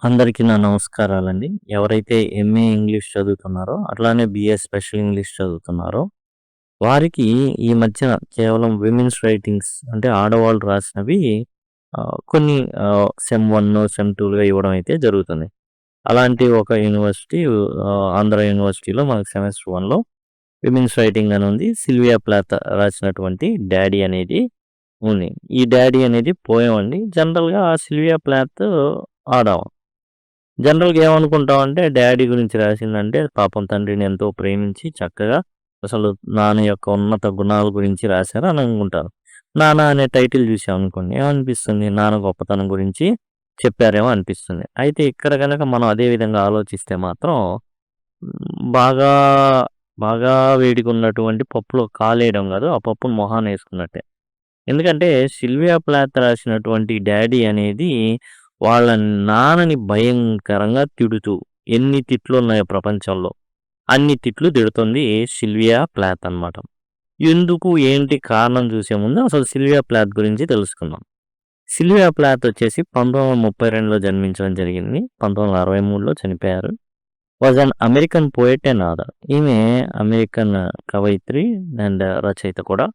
అందరికీ నా నమస్కారాలండి. ఎవరైతే ఎంఏ ఇంగ్లీష్ చదువుతున్నారో, అట్లానే బీఏ స్పెషల్ ఇంగ్లీష్ చదువుతున్నారో, వారికి ఈ మధ్యన కేవలం విమెన్స్ రైటింగ్స్ అంటే ఆడవాళ్ళు రాసినవి కొన్ని సెమ్ 1, సెమ్ 2లుగా ఇవ్వడం అయితే జరుగుతుంది. అలాంటి ఒక యూనివర్సిటీ ఆంధ్ర యూనివర్సిటీలో మనకు సెమెస్టర్ 1లో విమెన్స్ రైటింగ్ అని ఉంది. సిల్వియా ప్లాత్ రాసినటువంటి 'డాడీ' అనేది ఉంది. ఈ 'డాడీ' అనేది పోయెమ్ అండి. జనరల్‌గా సిల్వియా ప్లాత్ ఆడవ. జనరల్‌గా ఏమనుకుంటామంటే డ్యాడీ గురించి రాసిందంటే పాపం తండ్రిని ఎంతో ప్రేమించి చక్కగా అసలు నాన్న యొక్క ఉన్నత గుణాల గురించి రాశారు అని అనుకుంటారు. 'నాన్న' అనే టైటిల్ చూసామనుకోండి ఏమనిపిస్తుంది? నాన్న గొప్పతనం గురించి చెప్పారేమో అనిపిస్తుంది. అయితే ఇక్కడ గనక మనం అదే విధంగా ఆలోచిస్తే మాత్రం బాగా, బాగా వేడిగున్నటువంటి పప్పులో కాలేయడం కాదు. ఆ పప్పును మొహానేసుకున్నట్టే. ఎందుకంటే సిల్వియా ప్లాత్ రాసినటువంటి 'డాడీ' అనేది వాళ్ళ నాన్నని భయంకరంగా తిడుతూ ఎన్ని తిట్లున్నాయో ప్రపంచంలో అన్ని తిట్లు తిడుతుంది సిల్వియా ప్లాత్ అనమాట. ఎందుకు ఏంటి కారణం చూసే ముందు అసలు సిల్వియా ప్లాత్ గురించి తెలుసుకుందాం. సిల్వియా ప్లాత్ వచ్చేసి 1932లో జన్మించడం జరిగింది. 1963లో చనిపోయారు. Was an American poet and author. ఈమె అమెరికన్ కవయిత్రి అండ్ రచయిత కూడా.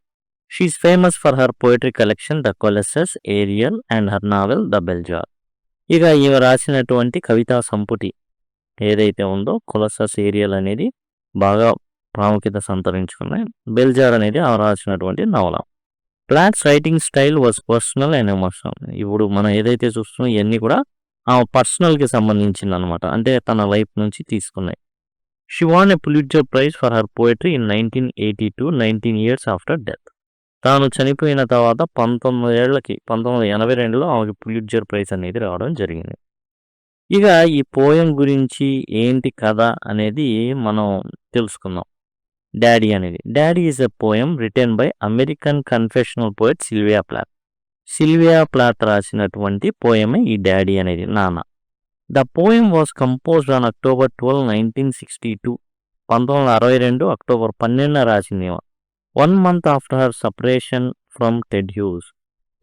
She is famous for her poetry collection the Colossus, Ariel and her novel the Bell Jar. ఇక ఈమె రాసినటువంటి కవితా సంపుటి ఏదైతే ఉందో కొలసస్, ఏరియల్ అనేది బాగా ప్రాముఖ్యత సంతరించుకున్నాయి. బెల్జార్ అనేది ఆమె రాసినటువంటి నవల. Plots writing style was personal and emotional. ఇప్పుడు మనం ఏదైతే చూస్తున్నాం ఇవన్నీ కూడా ఆమె పర్సనల్కి సంబంధించింది అనమాట. అంటే తన లైఫ్ నుంచి తీసుకున్నాయి. She won a Pulitzer prize for her poetry in 1982, 19 years after death. తాను చనిపోయిన తర్వాత 19 ఏళ్లకి 1982లో ఆమెకి పులిట్జర్ ప్రైజ్ అనేది రావడం జరిగింది. ఇక ఈ పోయం గురించి ఏంటి కథ అనేది మనం తెలుసుకుందాం. 'డాడీ' అనేది. 'Daddy' is a poem written by American confessional poet Sylvia Plath. Sylvia Plath రాసినటువంటి పోయమే ఈ 'డాడీ' అనేది, నాన్న. The poem was composed on October 12, 1962. 1962 October 12న రాసింది. 1 month after her separation from Ted Hughes.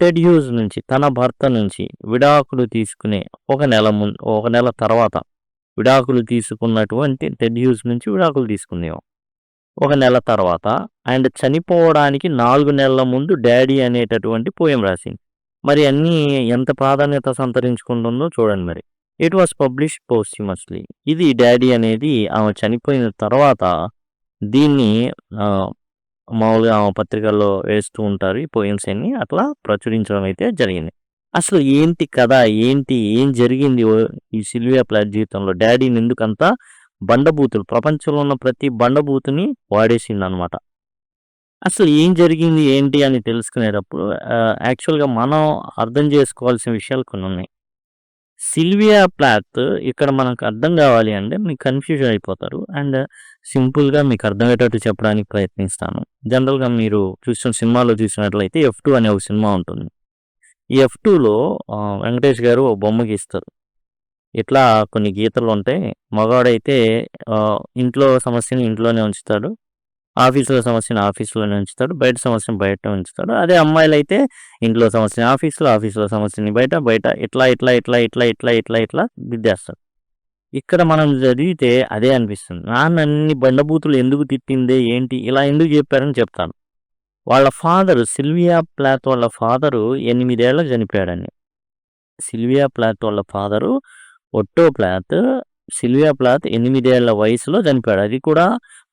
Ted Hughes నుంచి తన భర్త నుంచి విడాకులు తీసుకునే ఒక నెల తర్వాత విడాకులు తీసుకున్నటువంటి టెడ్ హ్యూస్ నుంచి విడాకులు తీసుకుందేమో ఒక నెల తర్వాత అండ్ చనిపోవడానికి 4 నెలల ముందు 'డాడీ' అనేటటువంటి పోయం రాసింది. మరి అన్నీ ఎంత ప్రాధాన్యత సంతరించుకుంటుందో చూడండి మరి. It was published posthumously. ఇది 'డాడీ' అనేది ఆమె చనిపోయిన తర్వాత దీన్ని మామూలుగా ఆమె పత్రికల్లో వేస్తూ ఉంటారు ఈ పోయమ్స్ అన్ని. అట్లా ప్రచురించడం అయితే జరిగింది. అసలు ఏంటి కథ? ఏం జరిగింది ఈ సిల్వియా ప్లాత్ జీవితంలో? 'డాడీని' ఎందుకంత బండబూతులు ప్రపంచంలో ఉన్న ప్రతి బండబూతుని వాడేసిందనమాట. అసలు ఏం జరిగింది ఏంటి అని తెలుసుకునేటప్పుడు యాక్చువల్‌గా మనం అర్థం చేసుకోవాల్సిన విషయాలు కొన్ని ఉన్నాయి. సిల్వియా ప్లాత్ ఇక్కడ మనకు అర్థం కావాలి అంటే మీకు కన్‌ఫ్యూజన్ అయిపోతారు. అండ్ సింపుల్‌గా మీకు అర్థమయ్యేటట్టు చెప్పడానికి ప్రయత్నిస్తాను. జనరల్‌గా మీరు సినిమాలో చూసినట్లయితే 'ఎఫ్2' అనే ఒక సినిమా ఉంటుంది. ఈ 'ఎఫ్2లో' వెంకటేష్ గారు ఓ బొమ్మ గీస్తారు. ఇట్లా కొన్ని గీతలుంటాయి. మగాడైతే ఇంట్లో సమస్యని ఇంట్లోనే ఉంచుతాడు. ఆఫీస్‌లో సమస్యని ఆఫీస్‌లోనే ఉంచుతాడు. బయట సమస్యని బయట ఉంచుతాడు. అదే అమ్మాయిలైతే ఇంట్లో సమస్యని ఆఫీస్‌లో, ఆఫీస్‌లో సమస్యని బయట ఇట్లా దిద్దేస్తారు. ఇక్కడ మనం చదివితే అదే అనిపిస్తుంది. నాన్న అన్ని బండబూతులు ఎందుకు తిట్టిందే ఏంటి? ఇలా ఎందుకు చెప్పారని చెప్తాను. వాళ్ళ ఫాదరు సిల్వియా ప్లాత్ వాళ్ళ ఫాదరు 8 ఏళ్ళకి చనిపోయాడండి. సిల్వియా ప్లాత్ వాళ్ళ ఫాదరు ఒట్టో ప్లాత్, సిల్వియా ప్లాత్ 8 ఏళ్ల వయసులో చనిపోయాడు. అది కూడా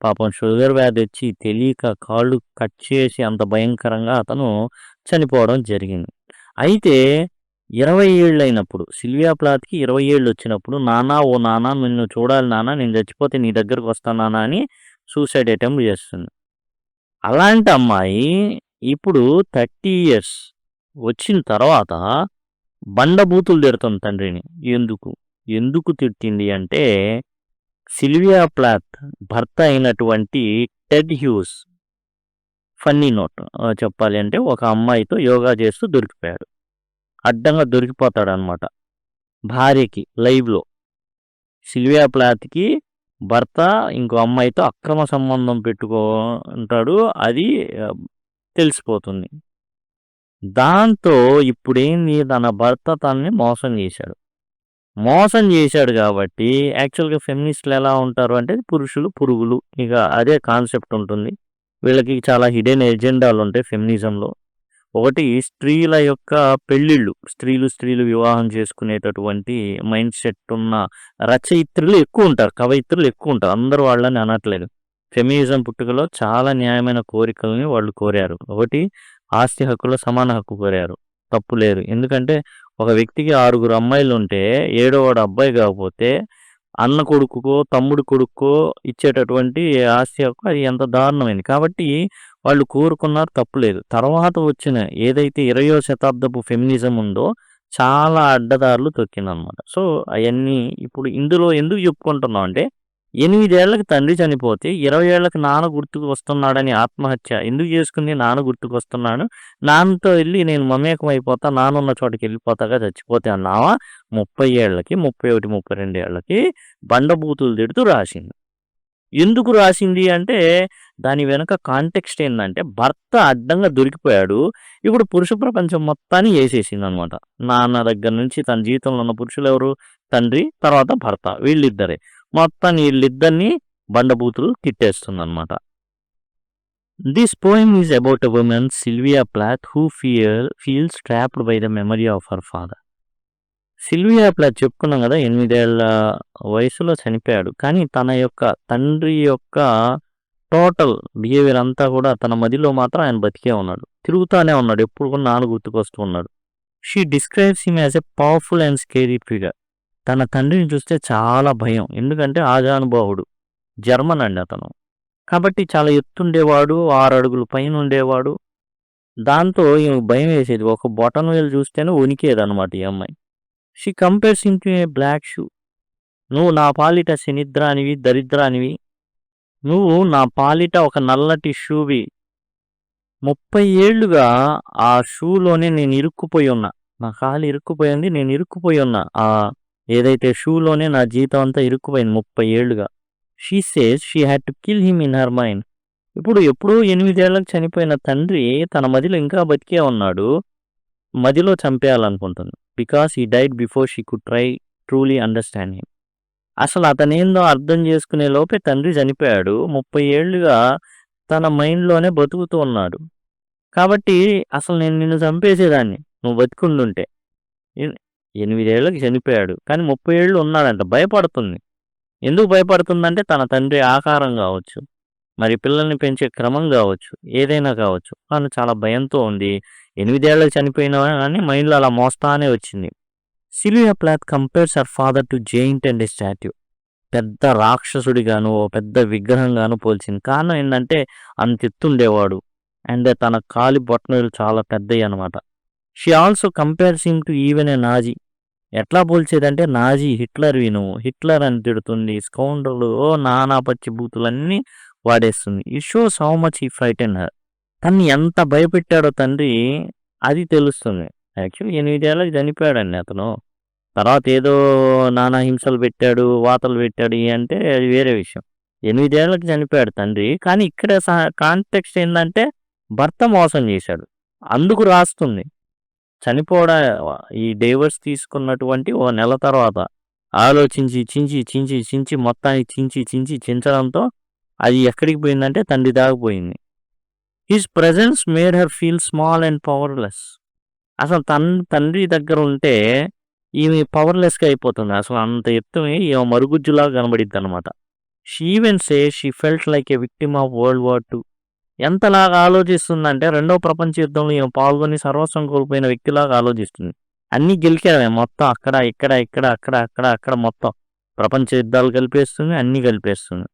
పాపం షుగర్ వ్యాధి వచ్చి తెలియక కాళ్ళు కట్ చేసి అంత భయంకరంగా అతను చనిపోవడం జరిగింది. అయితే 20 ఏళ్ళైనప్పుడు సిల్వియా ప్లాత్‌కి 20 ఏళ్ళు వచ్చినప్పుడు ఓ నాన్న నిన్ను చూడాలి నాన్న, నేను చచ్చిపోతే నీ దగ్గరకు వస్తాను నాన్న అని సూసైడ్ అటెంప్ట్ చేస్తుంది. అలాంటి అమ్మాయి ఇప్పుడు 30 ఇయర్స్ వచ్చిన తర్వాత బండబూతులు తిడుతుంది తండ్రిని. ఎందుకు తిట్టింది అంటే సిల్వియా ప్లాత్ భర్త అయినటువంటి టెడ్ హ్యూస్ ఫన్నీ నోట్ చెప్పాలి అంటే ఒక అమ్మాయితో యోగా చేస్తూ దొరికిపోయాడు. అడ్డంగా దొరికిపోతాడనమాట భార్యకి లైవ్‌లో. సిల్వియా ప్లాత్‌కి భర్త ఇంకో అమ్మాయితో అక్రమ సంబంధం పెట్టుకుంటాడు. అది తెలిసిపోతుంది. దాంతో ఇప్పుడేంది తన భర్త తనని మోసం చేశాడు. మోసం చేశాడు కాబట్టి యాక్చువల్‌గా ఫెమినిస్ట్‌లు ఎలా ఉంటారు అంటే పురుషులు పురుగులు. ఇక అదే కాన్సెప్ట్ ఉంటుంది. వీళ్ళకి చాలా హిడెన్ ఎజెండాలుంటాయి ఫెమినిజంలో. ఒకటి స్త్రీల యొక్క పెళ్ళిళ్ళు. స్త్రీలు వివాహం చేసుకునేటటువంటి మైండ్ సెట్ ఉన్న రచయిత్రులు ఎక్కువుంటారు. కవయిత్రులు ఎక్కువుంటారు. అందరూ వాళ్ళని అనట్లేదు. ఫెమినిజం పుట్టుకలో చాలా న్యాయమైన కోరికలని వాళ్ళు కోరారు. ఒకటి ఆస్తి హక్కులో సమాన హక్కు కోరారు. తప్పు లేదు. ఎందుకంటే ఒక వ్యక్తికి 6 అమ్మాయిలుంటే ఏడోవాడు అబ్బాయి కాకపోతే అన్న కొడుకుకో, తమ్ముడు కొడుక్కో ఇచ్చేటటువంటి ఆస్తి హక్కు అది ఎంత దారుణమైంది. కాబట్టి వాళ్ళు కోరుకున్నారు తప్పులేదు. తర్వాత వచ్చిన ఏదైతే 20వ శతాబ్దపు ఫెమినిజం ఉందో చాలా అడ్డదారులు తొక్కిందనమాట. సో, అయన్నీ ఇప్పుడు ఇందులో ఎందుకు చెప్పుకుంటున్నాం అంటే 8 ఏళ్లకి తండ్రి చనిపోతే 20 ఏళ్లకి నాన్న గుర్తుకు వస్తున్నాడని ఆత్మహత్య ఎందుకు చేసుకుంది? నాన్న గుర్తుకొస్తున్నాడు. నాన్నతో ఎళ్లి నేను మమేకం అయిపోతా, నాన్నున్న చోటకెళ్ళిపోతాగా చచ్చిపోతే అన్నావా? 30 ఏళ్లకి, 31, 32 ఏళ్లకి బండబూతులు తిడుతూ రాసింది. ఎందుకు రాసింది అంటే దాని వెనక కాంటెక్స్ట్ ఏందంటే భర్త అడ్డంగా దొరికిపోయాడు. ఇప్పుడు పురుష ప్రపంచం మొత్తాన్ని ఏసేసిందనమాట. నాన్న దగ్గర నుంచి తన జీవితంలో ఉన్న పురుషులెవరు? తండ్రి, తర్వాత భర్త వీళ్ళిద్దరే. మొత్తాన్ని వీళ్ళిద్దరిని బండబూతులు తిట్టేస్తుందనమాట. This poem is about a woman Sylvia Plath who feels trapped by the memory of her father. Sylvia Plath చెప్పుకున్నాం కదా! 8 ఏళ్ల వయసులో చనిపోయాడు. కానీ తన యొక్క తండ్రి యొక్క టోటల్ బిహేవియర్ అంతా కూడా తన మదిలో మాత్రం ఆయన బతికే ఉన్నాడు. తిరుగుతానే ఉన్నాడు. ఎప్పుడు కూడా నాన్న గుర్తుకొస్తూ ఉన్నాడు. She describes him as a powerful and scary figure. తన తండ్రిని చూస్తే చాలా భయం. ఎందుకంటే ఆజానుబాహుడు. జర్మన్ అండి అతను. కాబట్టి చాలా ఎత్తుండేవాడు. 6 అడుగుల పైన ఉండేవాడు. దాంతో ఈమెకు భయం వేసేది. ఒక బొటన వేలు చూస్తేనే వణికేదనమాట ఈ అమ్మాయి. She compares him to a black shoe. నువ్వు నా పాలిట శనిద్రానివి, దరిద్రానివి. నువ్వు నా పాలిట ఒక నల్లటి షూవి. 30 ఏళ్లుగా ఆ షూలోనే నేను ఇరుక్కుపోయి ఉన్నా. నా కాలు ఇరుక్కుపోయింది. నేను ఇరుక్కుపోయి ఉన్నా. ఏదైతే షూలోనే నా జీవితం అంతా ఇరుక్కుపోయింది 30 ఏళ్లుగా. She says she had to kill him in her mind. ఇప్పుడు ఎప్పుడో 8 ఏళ్లకు చనిపోయిన తండ్రి తన మదిలో ఇంకా బతికే ఉన్నాడు. మదిలో చంపేయాలనుకుంటుంది. Because he died before she could truly understand him. అసలు అతనేందో అర్థం చేసుకునే లోపే తండ్రి చనిపోయాడు. 30 ఏళ్లుగా తన మైండ్‌లోనే బతుకుతూ ఉన్నాడు. కాబట్టి అసలు నేను నిన్ను చంపేసేదాన్ని నువ్వు బతికుండుంటే. 8 ఏళ్లకి చనిపోయాడు. కానీ 30 ఏళ్ళు ఉన్నాడంట. భయపడుతుంది. ఎందుకు భయపడుతుందంటే తన తండ్రి ఆకారం కావచ్చు, మరి పిల్లల్ని పెంచే క్రమం కావచ్చు, ఏదైనా కావచ్చు. తను చాలా భయంతో ఉంది. 8 ఏళ్లకి చనిపోయినా కానీ మైండ్‌లో అలా మోస్తానే వచ్చింది. Sylvia Plath compares her father to giant and a statue. పెద్ద రాక్షసుడిగాను, ఓ పెద్ద విగ్రహంగాను పోల్చింది. కారణం ఏంటంటే అంత ఎత్తుండేవాడు. అండ్ తన కాలి బొటనవేలు చాలా పెద్దయి అనమాట. She also compares him to even a Nazi. ఎట్లా పోల్చేదంటే నాజీ హిట్లర్‌వి నువ్వు. హిట్లర్ అని తిడుతుంది. స్కౌండ్రల్ నానా పచ్చి బూతులన్నీ వాడేస్తుంది. It shows how much he frighten her. తన్ని ఎంత భయపెట్టాడో తండ్రి అది తెలుస్తుంది. యాక్చువల్లీ 8 ఏళ్ళకి చనిపోయాడండి అతను. తర్వాత ఏదో నానా హింసలు పెట్టాడు, వాతలు పెట్టాడు అంటే అది వేరే విషయం. 8 ఏళ్ళకి చనిపోయాడు తండ్రి. కానీ ఇక్కడ కాంటెక్స్ట్ ఏందంటే భర్త మోసం చేశాడు. అందుకు రాస్తుంది. చనిపోవడా ఈ డైవర్స్ తీసుకున్నటువంటి ఓ నెల తర్వాత ఆలోచించి చించి మొత్తానికి చించడంతో అది ఎక్కడికి పోయిందంటే తండ్రి దాకా పోయింది. His presence made her feel small and powerless. అసలు తండ్రి దగ్గర ఉంటే ఈమె పవర్‌లెస్‌గా అయిపోతుంది. అసలు అంత ఎత్తుని ఈమె మరుగుజ్జులాగా కనబడిద్దనమాట. She even says she felt like a victim of world war II. ఎంతలాగా ఆలోచిస్తుందంటే రెండవ ప్రపంచ యుద్ధంలో ఈమె పాల్గొని సర్వస్వం కోల్పోయిన వ్యక్తిలాగా ఆలోచిస్తుంది. అన్నీ గెలికామే మొత్తం అక్కడ మొత్తం. ప్రపంచ యుద్ధాలు కలిపేస్తుంది. అన్నీ కలిపేస్తుంది.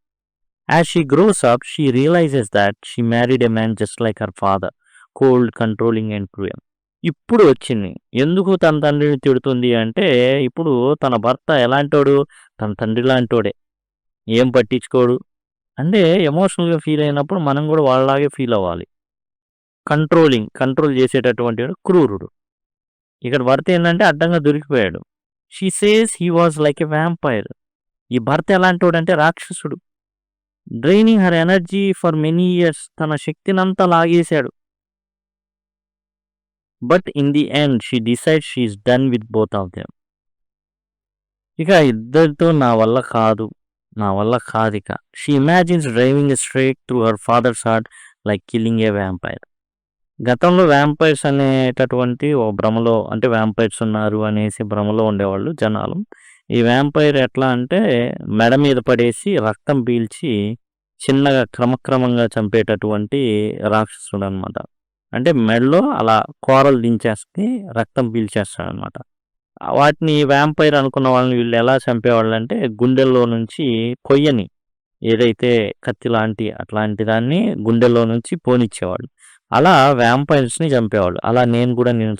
As she grows up she realizes that she married a man just like her father, cold, controlling and cruel. ఇప్పుడు వచ్చింది. ఎందుకు తన తండ్రిని తిడుతుంది అంటే ఇప్పుడు తన భర్త ఎలాంటోడు? తన తండ్రి లాంటోడే. ఏం పట్టించుకోడు. అంటే ఎమోషనల్‌గా ఫీల్ అయినప్పుడు మనం కూడా వాళ్ళలాగే ఫీల్ అవ్వాలి. కంట్రోల్ చేసేటటువంటి వాడు క్రూరుడు. ఇక్కడ భర్త ఏందంటే అడ్డంగా దొరికిపోయాడు. She says he was like a vampire. ఈ భర్త ఎలాంటోడంటే రాక్షసుడు. Draining her energy for many years. తన శక్తినంతా లాగేశాడు. But in the end she decides she is done with both of them. ఇక ఇద్దరితో నా వల్ల కాదిక. She imagines driving straight through her father's heart like killing a vampire. గతంలో vampires అనేటటువంటి ఓ భ్రమలో అంటే వ్యాంపైర్స్ ఉన్నారు అనేసి భ్రమలో ఉండేవాళ్ళు జనాలు. ఈ వ్యాంపైర్ ఎట్లా అంటే మెడ మీద పడేసి రక్తం పీల్చి చిన్నగా క్రమక్రమంగా చంపేటటువంటి రాక్షసుడనమాట. అంటే మెడలో అలా కోరలు దించేస్తే రక్తం పీల్చేస్తాడనమాట. వాటిని వ్యాంపైర్ అనుకున్న వాళ్ళని వీళ్ళు ఎలా చంపేవాళ్ళంటే గుండెల్లో నుంచి కొయ్యని ఏదైతే కత్తి లాంటి అట్లాంటి దాన్ని గుండెల్లో నుంచి పోనిచ్చేవాళ్ళు. అలా వ్యాంపైర్స్‌ని చంపేవాళ్ళు. అలా నేను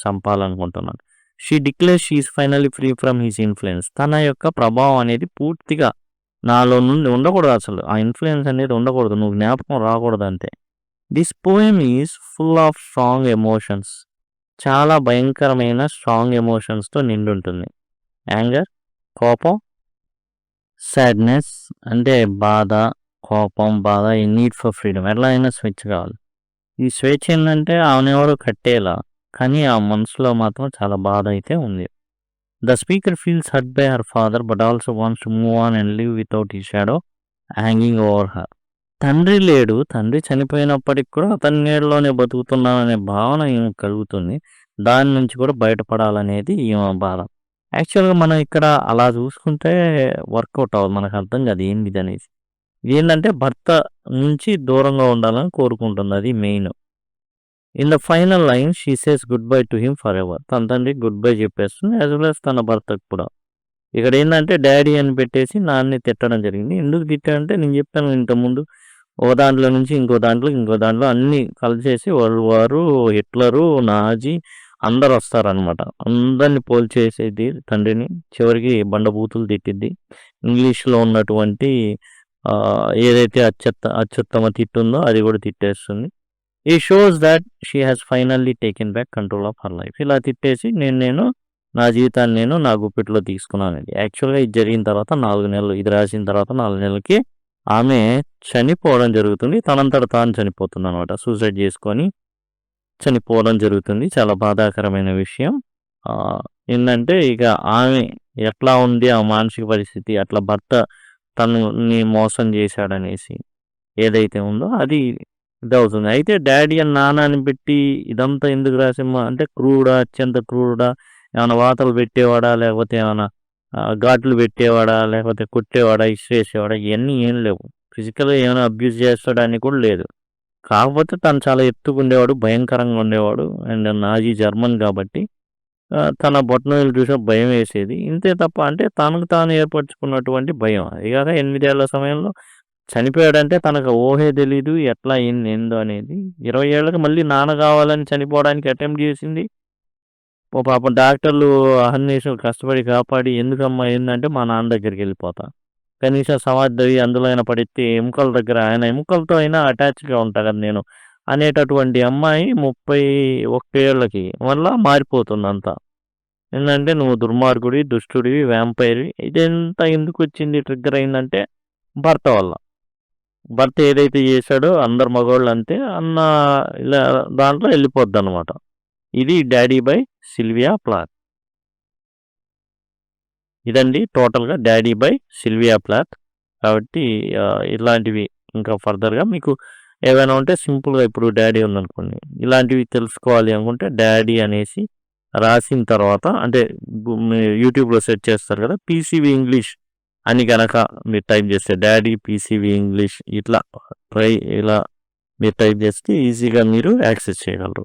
చంపాలనుకుంటున్నాను. She declares she is finally free from his influence. తన యొక్క ప్రభావం అనేది పూర్తిగా నాలో నుండి ఉండకూడదు అసలు. ఆ ఇన్‌ఫ్లూయెన్స్ అనేది ఉండకూడదు. నువ్వు జ్ఞాపకం రాకూడదు అంతే. This poem is full of strong emotions. చాలా భయంకరమైన స్ట్రాంగ్ ఎమోషన్స్‌తో నిండుంటుంది. యాంగర్, కోపం, సాడ్‌నెస్ అంటే బాధ, కోపం, బాధ, ఈ నీడ్ ఫర్ ఫ్రీడమ్. ఎట్లా అయినా స్వేచ్ఛ కావాలి. ఈ స్వేచ్ఛ ఏందంటే ఆమెనెవరో కట్టేలా. కానీ ఆ మనసులో మాత్రం చాలా బాధ అయితే ఉంది. The speaker feels hurt by her father but also wants to move on and live without his shadow hanging over her. తండ్రి లేడు. తండ్రి చనిపోయినప్పటికి కూడా అతని నీడలోనే బతుకుతున్నాననే భావన ఈమెకు కలుగుతుంది. దాని నుంచి కూడా బయటపడాలనేది ఈమె బాధ. యాక్చువల్‌గా మనం ఇక్కడ అలా చూసుకుంటే వర్కౌట్ అవ్వదు. మనకు అర్థం కాదు ఏంటిదనేసి. ఏందంటే భర్త నుంచి దూరంగా ఉండాలని కోరుకుంటుంది. అది main. In the final line she says good bye to him for ever. తన తండ్రికి గుడ్ బై చెప్పేస్తుంది. యాజ్ వెల్ యాస్ తన భర్తకు కూడా. ఇక్కడ ఏందంటే డాడీ అని పెట్టేసి నాన్ని తిట్టడం జరిగింది. ఎందుకు తిట్టాడంటే నేను చెప్పాను ఇంతకుముందు. ఒక దాంట్లో నుంచి ఇంకో దాంట్లో అన్నీ కలిసేసి వరల్డ్ వారు, హిట్లరు, నాజీ అందరూ వస్తారనమాట. అందరిని పోల్చేసేది తండ్రిని. చివరికి బండబూతులు తిట్టిద్ది. ఇంగ్లీష్‌లో ఉన్నటువంటి ఏదైతే అత్యుత్తమ తిట్టుందో అది కూడా తిట్టేస్తుంది. ఈ shows that she has finally taken back control of her life. ఇలా తిట్టేసి నేను నా జీవితాన్ని నా గుప్పిట్లో తీసుకున్నానండి. యాక్చువల్‌గా ఇది జరిగిన తర్వాత 4 నెలలు, ఇది రాసిన తర్వాత 4 నెలలకి ఆమె చనిపోవడం జరుగుతుంది. తనంతట తాను చనిపోతుందనమాట. సూసైడ్ చేసుకొని చనిపోవడం జరుగుతుంది. చాలా బాధాకరమైన విషయం. ఏందంటే ఇక ఆమె ఎట్లా ఉంది ఆ మానసిక పరిస్థితి, అట్లా భర్త తనని మోసం చేశాడనేసి ఏదైతే ఉందో అది ఇదవుతుంది. అయితే డాడీ అని నాన్న అని పెట్టి ఇదంతా ఎందుకు రాసిమ్మా అంటే క్రూరుడా, అత్యంత క్రూరుడా, ఏమైనా వాతలు పెట్టేవాడా, లేకపోతే ఏమైనా ఘాట్లు పెట్టేవాడా, లేకపోతే కొట్టేవాడా, ఇసిరేసేవాడా, ఇవన్నీ ఏం లేవు. ఫిజికల్‌గా ఏమైనా అబ్యూజ్ చేస్తాడని కూడా లేదు. కాకపోతే తను చాలా ఎత్తుగుండేవాడు, భయంకరంగా ఉండేవాడు. అండ్ నాజీ జర్మన్ కాబట్టి తన బొటనవేలు చూసి భయం వేసేది. ఇంతే తప్ప అంటే తనకు తాను ఏర్పరచుకున్నటువంటి భయం. అది కాక 8 ఏళ్ల సమయంలో చనిపోయాడంటే తనకు ఊహే తెలీదు. ఎట్లా ఏందో అనేది. 20 ఏళ్ళకి మళ్ళీ నాన్న కావాలని చనిపోవడానికి అటెంప్ట్ చేసింది. పాపం డాక్టర్లు అహర్నిశలు కష్టపడి కాపాడి ఎందుకమ్మా ఏందంటే మా నాన్న దగ్గరికి వెళ్ళిపోతా. కనీసం సమాధి అందులో అయినా పడితే ఎముకల దగ్గర ఆయన ఎముకలతో అయినా అటాచ్‌గా ఉంటా కదా నేను అనేటటువంటి అమ్మాయి 31 ఏళ్ళకి మళ్ళా మారిపోతుందంతా. ఏందంటే నువ్వు దుర్మార్గుడివి, దుష్టుడివి, వ్యాంపైర్‌వి. ఇదంతా ఎందుకొచ్చింది ట్రిగ్గర్ అయిందంటే భర్త వల్ల. భర్త ఏదైతే చేశాడో అందరు మగోళ్ళు అంతే అన్న ఇలా దాంట్లో వెళ్ళిపోద్దనమాట. ఇది 'డాడీ బై సిల్వియా ప్లాత్'. ఇదండి టోటల్‌గా 'డాడీ బై సిల్వియా ప్లాత్'. కాబట్టి ఇలాంటివి ఇంకా ఫర్దర్‌గా మీకు ఏవైనా ఉంటే సింపుల్‌గా ఇప్పుడు డాడీ ఉందనుకోండి. ఇలాంటివి తెలుసుకోవాలి అనుకుంటే డాడీ అనేసి రాసిన తర్వాత అంటే యూట్యూబ్‌లో సెర్చ్ చేస్తారు కదా! పీసీవీ ఇంగ్లీష్ అని గనక మీరు టైప్ చేస్తే డాడీ పీసీవీ ఇంగ్లీష్ ఇలా మీరు టైప్ చేస్తే ఈజీగా మీరు యాక్సెస్ చేయగలరు.